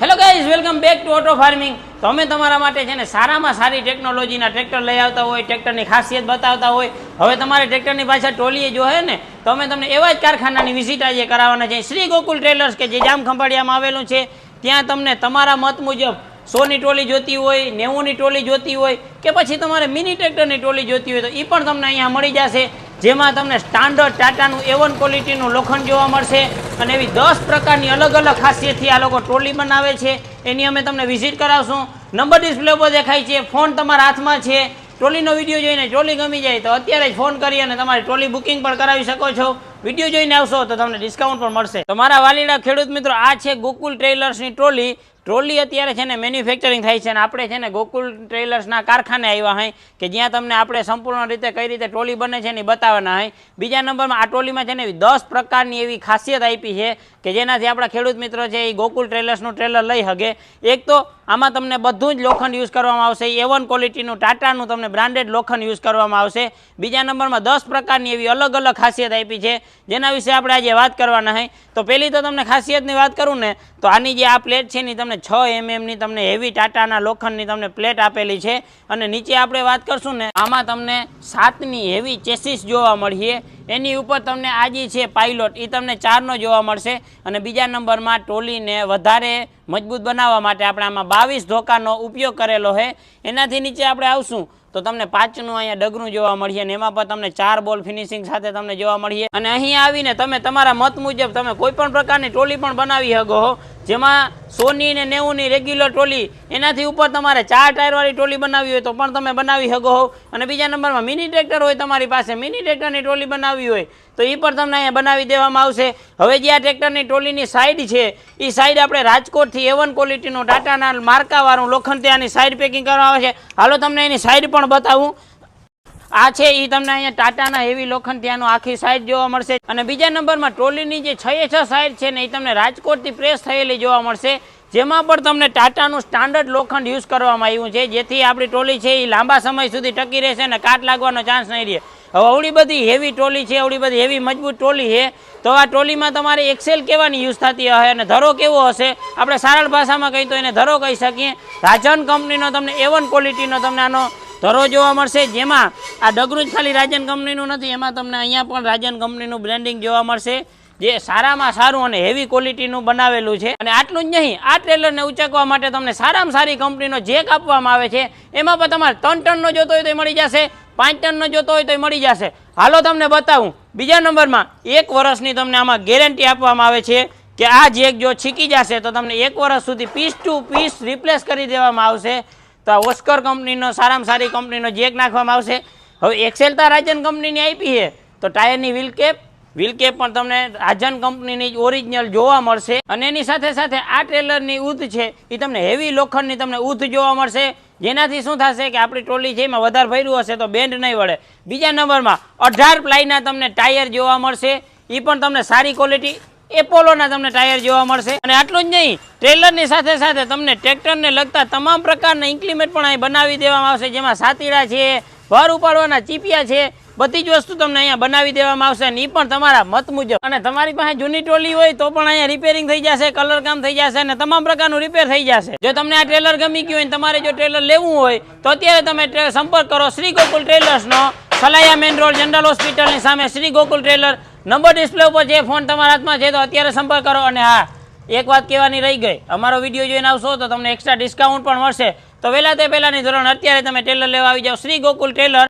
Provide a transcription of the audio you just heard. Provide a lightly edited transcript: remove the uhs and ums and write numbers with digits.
Hello guys, welcome back to auto farming. તો અમે તમારા માટે છે ને સારામાં સારી ટેકનોલોજીના ટ્રેક્ટર લઈ આવતા હોય, ટ્રેક્ટરની ખાસિયત બતાવતા હોય। હવે તમારે ટ્રેક્ટરની પાછળ ટ્રોલીએ જો હે ને, તો અમે તમને એવા જ કારખાનાની વિઝિટ આજે કરાવવાના છે। શ્રી ગોકુલ ટ્રેલર્સ કે જે જામ ખંભાળિયામાં આવેલું છે, ત્યાં તમને તમારા મત મુજબ 100ની ટ્રોલી જોતી હોય, 90ની ટ્રોલી જોતી હોય કે પછી તમારે મિની ટ્રેક્ટરની ટ્રોલી જોતી હોય તો એ પણ તમને અહીંયા મળી જશે। જેમાં તમને સ્ટાન્ડર્ડ ટાટાનું A1 ક્વોલિટીનું લોખંડ જોવા મળશે અને એવી 10 પ્રકારની અલગ અલગ ખાસિયતથી આ લોકો ટ્રોલી બનાવે છે, એની અમે તમને વિઝિટ કરાવશું। નંબર ડિસ્પ્લે ઉપર દેખાય છે, ફોન તમારા હાથમાં છે। ટ્રોલીનો વિડીયો જોઈને ટ્રોલી ગમી જાય તો અત્યારે જ ફોન કરી અને તમારી ટ્રોલી બુકિંગ પણ કરાવી શકો છો। વિડીયો જોઈને આવશો તો તમને ડિસ્કાઉન્ટ પણ મળશે। તમારા વાલીડા ખેડૂત મિત્રો, આ છે ગોકુલ ટ્રેલર્સની ટ્રોલી અત્યારે છે ને મેન્યુફેક્ચરિંગ થાય છે અને આપણે છે ને ગોકુલ ટ્રેલર્સના કારખાને આવ્યા હોય કે જ્યાં તમને આપણે સંપૂર્ણ રીતે કઈ રીતે ટ્રોલી બને છે ને બતાવવાના હોય। બીજા નંબરમાં આ ટ્રોલીમાં છે ને 10 પ્રકારની એવી ખાસિયત આપી છે કે જેનાથી આપણા ખેડૂત મિત્રો છે એ ગોકુલ ટ્રેલર્સનું ટ્રેલર લઈ શકે। એક તો આમાં તમને બધું જ લોખંડ યુઝ કરવામાં આવશે, A1 ક્વોલિટીનું ટાટાનું તમને બ્રાન્ડેડ લોખંડ યુઝ કરવામાં આવશે। બીજા નંબરમાં 10 પ્રકારની એવી અલગ અલગ ખાસિયત આપી છે જેના વિશે આપણે આજે વાત કરવાના હોય। તો પહેલી તો તમને ખાસિયતની વાત કરું ને તો આની જે આ પ્લેટ છે ને તમને 6 mmની તમને હેવી ટાટાના લોખંડની તમને પ્લેટ આપેલી છે અને નીચે આપણે વાત કરશું ને આમાં તમને 7ની હેવી ચેસિસ જોવા મળશે। એની ઉપર તમને આ જે છે પાયલોટ એ તમને 4નો જોવા મળશે અને બીજા નંબરમાં ટ્રોલીને વધારે મજબૂત બનાવવા માટે આપણે આમાં 22 ધોકાનો ઉપયોગ કરેલો છે। એનાથી નીચે આપણે આવશું તો તમને 5નું અહીંયા ડગરું જોવા મળશે અને એમાં પણ તમને 4 બોલ ફિનિશિંગ સાથે તમને જોવા મળશે અને અહીં આવીને તમે તમારા મત મુજબ તમે કોઈ પણ પ્રકારની ટ્રોલી પણ બનાવી શકો, જેમાં 100ની ને 90ની રેગ્યુલર ટ્રોલી, એનાથી ઉપર તમારે 4 ટાયરવાળી ટ્રોલી બનાવવી હોય તો પણ તમે બનાવી શકો। અને બીજા નંબરમાં મિની ટ્રેક્ટર હોય તમારી પાસે, મિની ટ્રેક્ટરની ટ્રોલી બનાવવી હોય તો એ પણ તમને અહીંયા બનાવી દેવામાં આવશે। હવે જે આ ટ્રેક્ટરની ટ્રોલીની સાઈડ છે એ સાઈડ આપણે રાજકોટથી A1 ક્વોલિટીનું ટાટાના માર્કાવાળું લોખંડ ત્યાંની સાઈડ પેકિંગ કરવામાં આવે છે। હાલો તમને એની સાઈડ પણ બતાવું। આ છે એ તમને અહીંયા ટાટાના હેવી લોખંડ ત્યાંનું આખી સાઈડ જોવા મળશે અને બીજા નંબરમાં ટ્રોલીની જે 6 સાઈડ છે ને એ તમને રાજકોટથી પ્રેસ થયેલી જોવા મળશે, જેમાં પણ તમને ટાટાનું સ્ટાન્ડર્ડ લોખંડ યુઝ કરવામાં આવ્યું છે, જેથી આપણી ટ્રોલી છે એ લાંબા સમય સુધી ટકી રહેશે અને કાટ લાગવાનો ચાન્સ નહીં રહે। હવે આવડી બધી હેવી ટ્રોલી છે, આવડી બધી હેવી મજબૂત ટ્રોલી છે, તો આ ટ્રોલીમાં તમારે એક્સેલ કેવાની યુઝ થતી હશે અને ધરો કેવો હશે, આપણે સરળ ભાષામાં કહીએ તો એને ધરો કહી શકીએ। રાજન કંપનીનો તમને A1 ક્વોલિટીનો તમને આનો ધરો જોવા મળશે, જેમાં આ ડગરું જ ખાલી રાજન કંપનીનું નથી, એમાં તમને અહીંયા પણ રાજન કંપનીનું બ્રેન્ડિંગ જોવા મળશે, જે સારામાં સારું અને હેવી ક્વોલિટીનું બનાવેલું છે। અને આટલું જ નહીં, આ ટ્રેલરને ઉંચકવા માટે તમને સારામાં સારી કંપનીનો જેક આપવામાં આવે છે, એમાં પણ તમારે 3 ટનનો જોતો હોય તો મળી જશે, 5 ટનનો જોતો હોય તો મળી જશે। હાલો તમને બતાવું। બીજા નંબરમાં 1 વર્ષની તમને આમાં ગેરંટી આપવામાં આવે છે કે આ જેક જો છીકી જશે તો તમને 1 વર્ષ સુધી પીસ ટુ પીસ રિપ્લેસ કરી દેવામાં આવશે। તો આ ઓસ્કર કંપનીનો સારામાં સારી કંપનીનો જેક નાખવામાં આવશે। હવે એક્સેલ તો રાજન કંપનીની આપી છે, તો ટાયરની વ્હીલ કેપ પણ તમને રાજન કંપનીની જ ઓરિજિનલ જોવા મળશે અને એની સાથે સાથે આ ટ્રેલરની ઊધ છે એ તમને હેવી લોખંડની તમને ઊધ જોવા મળશે, જેનાથી શું થશે કે આપણી ટ્રોલી છે એમાં વધારે ભર્યું હશે તો બેન્ડ નહીં વળે। બીજા નંબરમાં 18 પ્લાયના તમને ટાયર જોવા મળશે, એ પણ તમને સારી ક્વોલિટી એપોલોના તમને ટાયર જોવા મળશે। અને આટલું જ નહીં, ટ્રેલરની સાથે સાથે તમને ટ્રેક્ટરને લગતા તમામ પ્રકારના ઇન્ક્લિમેન્ટ પણ અહીં બનાવી દેવામાં આવશે, જેમાં સાતીડા છે, ભાર ઉપાડવાના ચીપિયા છે, બધી જ વસ્તુ તમને અહીંયા બનાવી દેવામાં આવશે અને એ પણ તમારા મત મુજબ। અને તમારી પાસે જૂની ટ્રોલી હોય તો પણ અહીંયા રિપેરિંગ થઈ જશે, કલર કામ થઈ જશે અને તમામ પ્રકારનું રિપેર થઈ જશે। જો તમને આ ટ્રેલર ગમી ગયું હોય, તમારે જો ટ્રેલર લેવું હોય તો અત્યારે તમે સંપર્ક કરો શ્રી ગોકુલ ટ્રેલર્સનો, સલાયા મેન રોડ, જનરલ હોસ્પિટલની સામે Shri Gokul trailer. Number display ઉપર છે, ફોન તમારા હાથમાં છે તો અત્યારે સંપર્ક કરો। અને હા, એક વાત કહેવાની રહી ગઈ, અમારો વિડીયો જોઈને આવશો તો તમને એક્સ્ટ્રા ડિસ્કાઉન્ટ પણ મળશે, તો વહેલા તે પહેલાની ધોરણ અત્યારે તમે ટ્રેલર લેવા આવી જાઓ શ્રી ગોકુલ ટ્રેલર।